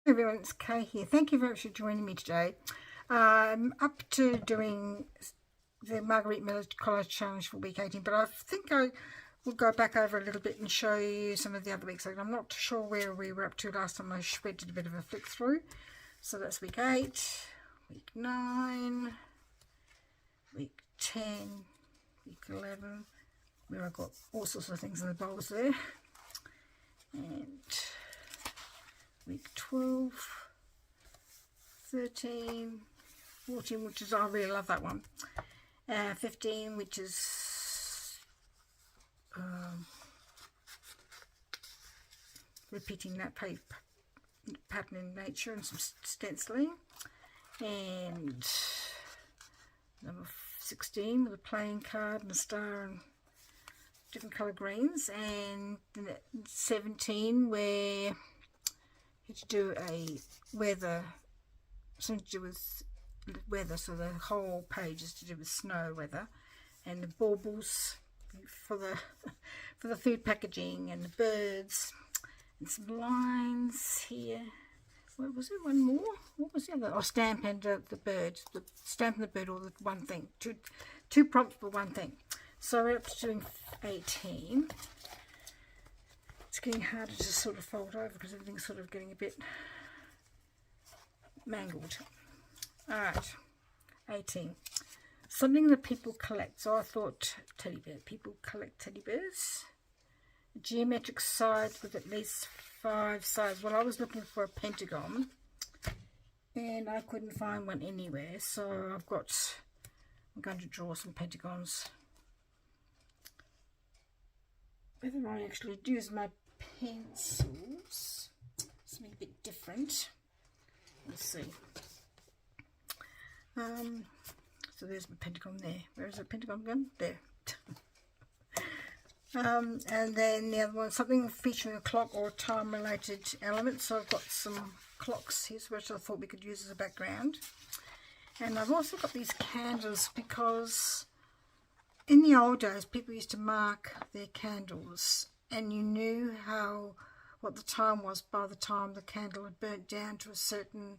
Hey everyone, it's Kay here. Thank you very much for joining me today. I'm up to doing the Margarete Miller Collage Challenge for week 18, but I think I will go back over a little bit and show you some of the other weeks. I'm not sure where we were up to last time. I did a bit of a flick through. So that's week 8, week 9, week 10, week 11, where I've got all sorts of things in the bowls there. And week 12, 13, 14, which is, I really love that one. 15, which is repeating that pattern in nature and some stenciling. And number 16 with a playing card and a star and different colour greens. And 17 where to do a weather, something to do with weather, so the whole page is to do with snow weather, and the baubles for the food packaging, and the birds, and some lines here. What was it? One more? What was the other? Oh, stamp and the bird. The stamp and the bird, or the one thing. Two prompts for one thing. So we're up to doing 18. It's getting harder to sort of fold over because everything's sort of getting a bit mangled. Alright, 18. Something that people collect. So I thought teddy bear. People collect teddy bears. Geometric sides with at least 5 sides. Well, I was looking for a pentagon and I couldn't find one anywhere. So I'm going to draw some pentagons. Whether I actually use my pencils, something a bit different. Let's see. So there's my pentagon there. Where is the pentagon gone? There. And then the other one, something featuring a clock or a time-related element. So I've got some clocks here, which I thought we could use as a background. And I've also got these candles because in the old days, people used to mark their candles, and you knew what the time was by the time the candle had burnt down to a certain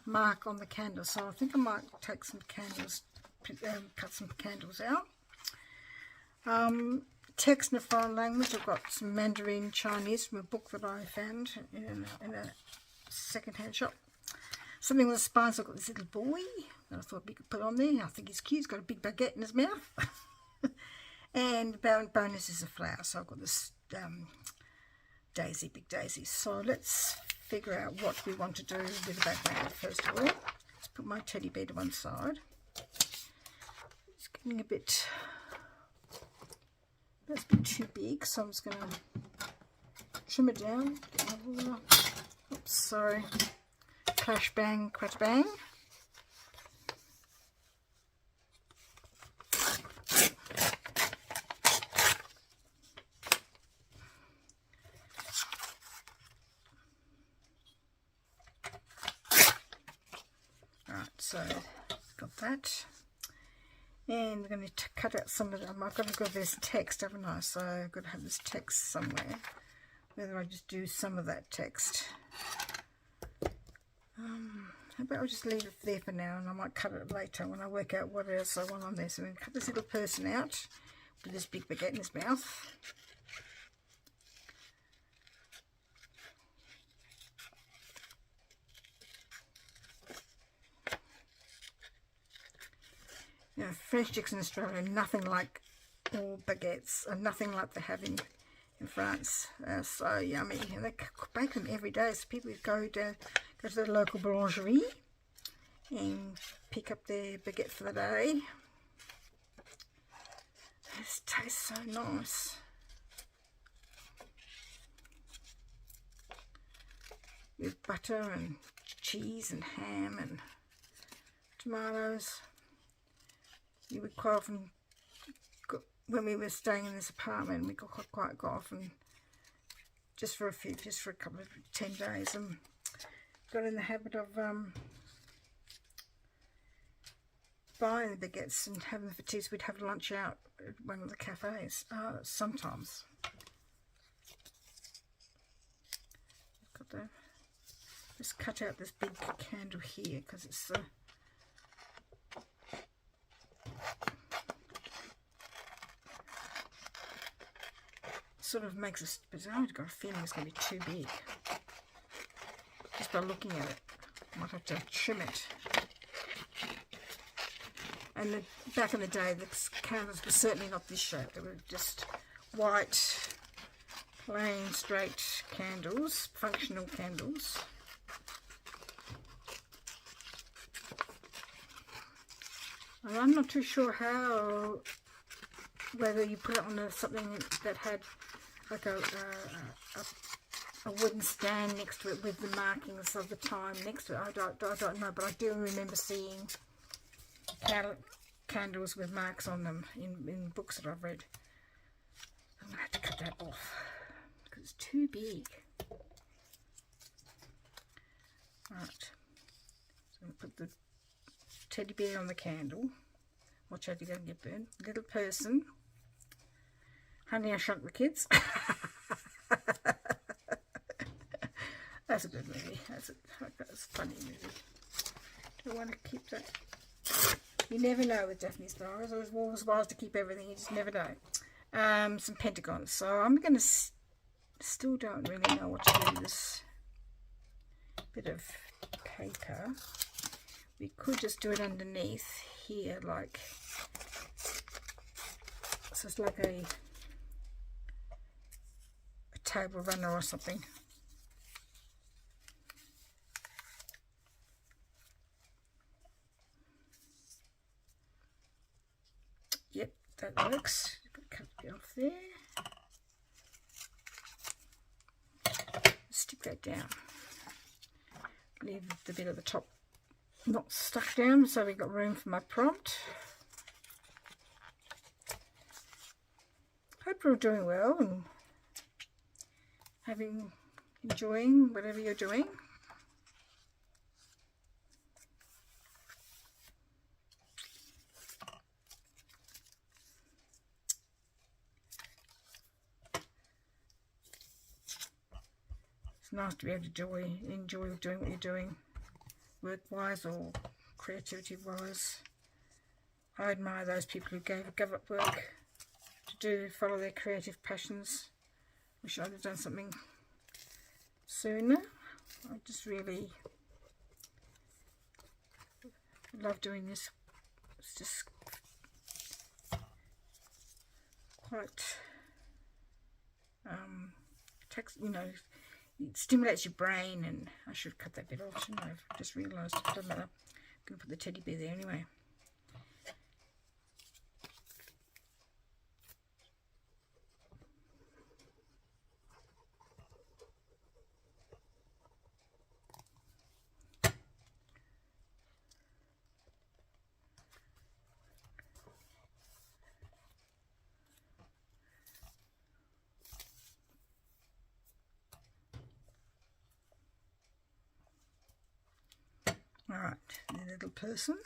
mark on the candle. So I think I might take some candles, cut some candles out. Text in a foreign language. I've got some Mandarin Chinese from a book that I found in a second-hand shop. Something with spines. I've got this little boy that I thought we could put on there. I think he's cute. He's got a big baguette in his mouth. And bonus is a flower. So I've got this daisy, big daisy. So let's figure out what we want to do with the background first of all. Let's put my teddy bear to one side. It's getting a bit, that's a bit too big, so I'm just going to trim it down. Get my ruler. Oops, sorry. Clash, bang, crash, bang. So got that, and we're going to cut out some of them. I've got to go, there's text, haven't I? So I've got to have this text somewhere. Whether I just do some of that text. How about I just leave it there for now, and I might cut it later when I work out what else I want on there. So I'm going to cut this little person out with this big baguette in his mouth. You know, French chicks in Australia are nothing like all baguettes, and nothing like they have in France. So yummy, and they bake them every day. So people go to the local boulangerie and pick up their baguette for the day. This tastes so nice. With butter and cheese and ham and tomatoes. You would quite often, when we were staying in this apartment, we quite often, just for a couple of 10 days, and got in the habit of buying the baguettes and having them for tea. So we'd have lunch out at one of the cafes sometimes. Got the just cut out this big candle here because it's sort of makes us, but I've got a feeling it's going to be too big. Just by looking at it, I might have to trim it. And back in the day, the candles were certainly not this shape. They were just white, plain, straight candles, functional candles. And I'm not too sure how, whether you put it on something that had like a wooden stand next to it with the markings of the time next to it. I don't know, but I do remember seeing candles with marks on them in books that I've read. I'm going to have to cut that off because it's too big. Right, so I'm going to put the teddy bear on the candle. Watch out, you don't get burned. Little person. Honey, I Shrunk the Kids. That's a good movie. That's a funny movie. Do I want to keep that? You never know with Daphne Star. It's always wise to keep everything. You just never know. Some pentagons. So I'm going to still don't really know what to do with this bit of paper. We could just do it underneath here, like so. It's like a table runner or something. Yep, that works. Cut it off there. Stick that down. Leave the bit at the top not stuck down, so we've got room for my prompt. Hope you're all doing well and enjoying whatever you're doing. It's nice to be able to enjoy doing what you're doing, work-wise or creativity-wise. I admire those people who give up work to follow their creative passions. Wish I'd have done something sooner. I just really love doing this. It's just quite it stimulates your brain. And I should cut that bit off, shouldn't I? I've just realised. It doesn't matter. I'm going to put the teddy bear there anyway. Alright, the little person.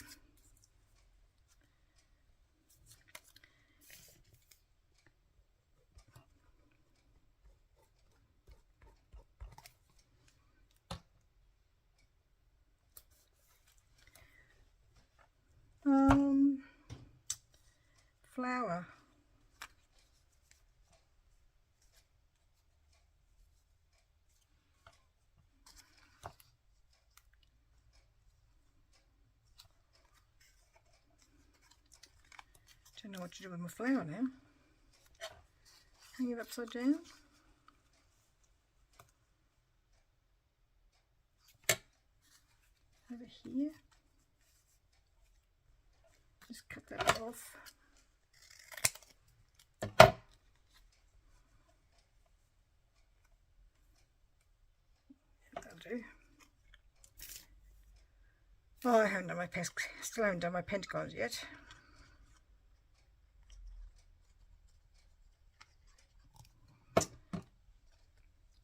Flower. Don't know what to do with my flower now. Hang it upside down. Over here. Just cut that off. That'll do. Oh, I haven't done my still haven't done my pentagons yet.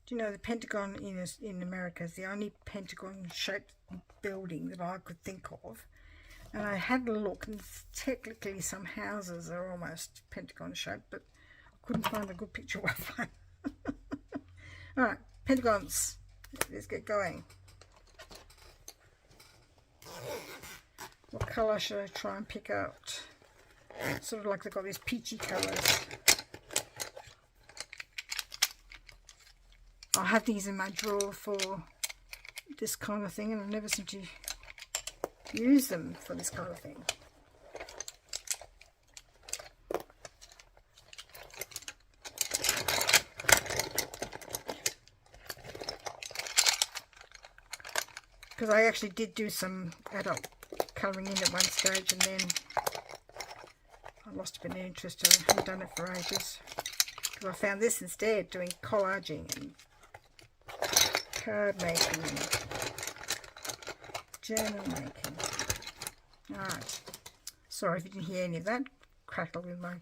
Do you know the Pentagon in America is the only Pentagon-shaped building that I could think of? And I had a look, and technically some houses are almost Pentagon-shaped, but I couldn't find a good picture of one. All right, Pentagons. Let's get going. What colour should I try and pick out? Sort of like they've got these peachy colours. I have these in my drawer for this kind of thing, and I never seem to use them for this kind of thing. Because I actually did do some adult colouring in at one stage, and then I lost a bit of interest. I haven't done it for ages. Because I found this instead, doing collaging and card making, journal making. Alright. Sorry if you didn't hear any of that crackle with my...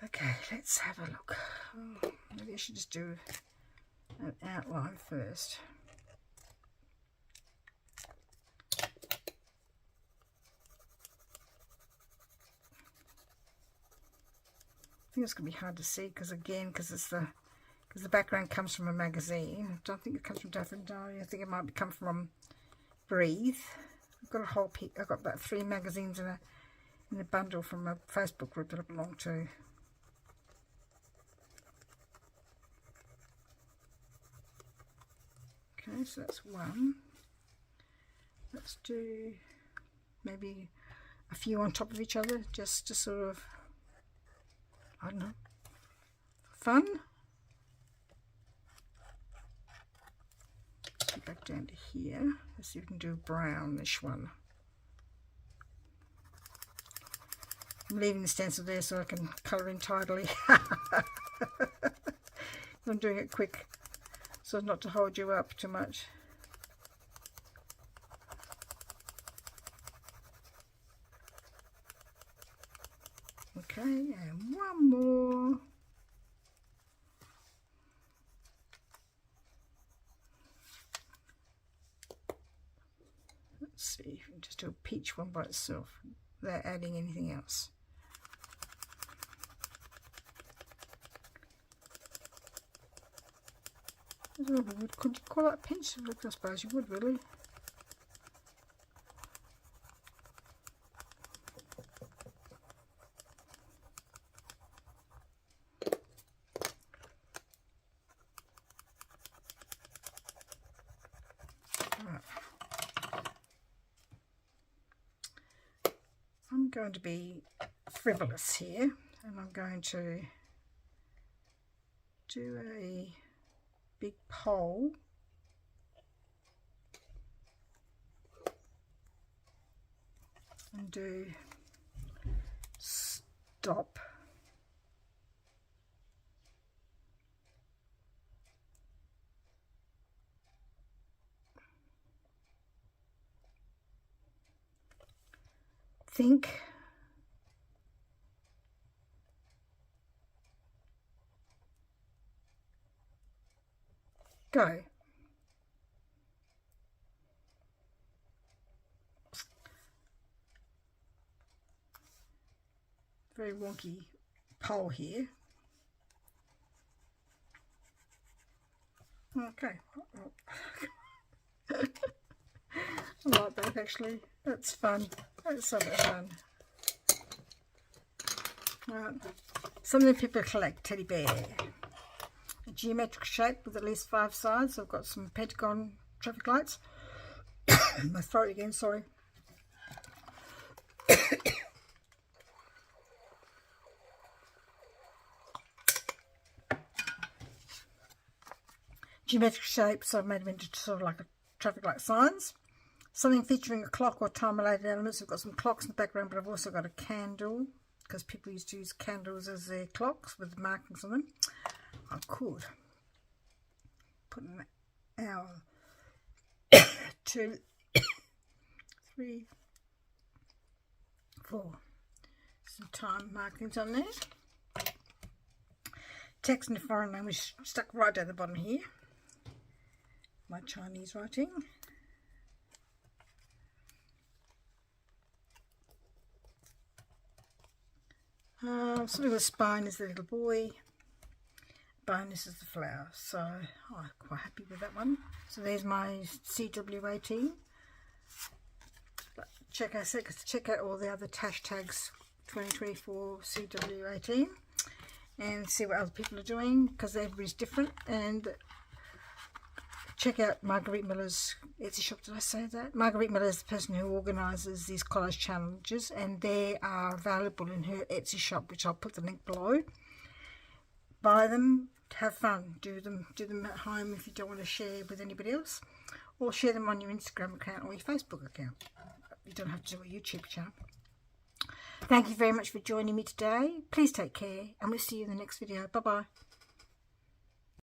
Okay, let's have a look. Oh, maybe I should just do an outline first. I think it's going to be hard to see because the background comes from a magazine. I don't think it comes from Daffodil Diary. I think it might come from Breathe. I've got a whole I've got about 3 magazines in a bundle from a Facebook group that I belong to. Okay, so that's one. Let's do maybe a few on top of each other, just to sort of, I don't know, fun. Let's go back down to here. Let's see if we can do a brownish one. I'm leaving the stencil there so I can colour in tidily. I'm doing it quick so as not to hold you up too much. Okay, and one more. Let's see if we can just do a peach one by itself without adding anything else. Could you call that peach? Look, I suppose you would, really. I'm going to be frivolous here, and I'm going to do a big pole and do stop. Think. Go. Very wonky pole here. Okay. I like that actually. That's fun. That's so much fun. Something people collect, teddy bear. A geometric shape with at least 5 sides. I've got some pentagon traffic lights. My throat again, sorry. Geometric shapes, I've made them into sort of like a traffic light signs. Something featuring a clock or time-related elements. I've got some clocks in the background, but I've also got a candle, because people used to use candles as their clocks with markings on them. I could put an hour, 2, 3, 4. Some time markings on there. Text in a foreign language stuck right down the bottom here. My Chinese writing. Sort of a spine is the little boy. Bonus is the flower. So I'm quite happy with that one. So there's my CWAT. check out all the other hashtags 2024 CW18 and see what other people are doing, because everybody's different. And check out Margarete Miller's Etsy shop. Did I say that? Margarete Miller is the person who organises these collage challenges, and they are available in her Etsy shop, which I'll put the link below. Buy them, have fun, do them at home if you don't want to share with anybody else, or share them on your Instagram account or your Facebook account. You don't have to do a YouTube channel. Thank you very much for joining me today. Please take care, and we'll see you in the next video. Bye bye.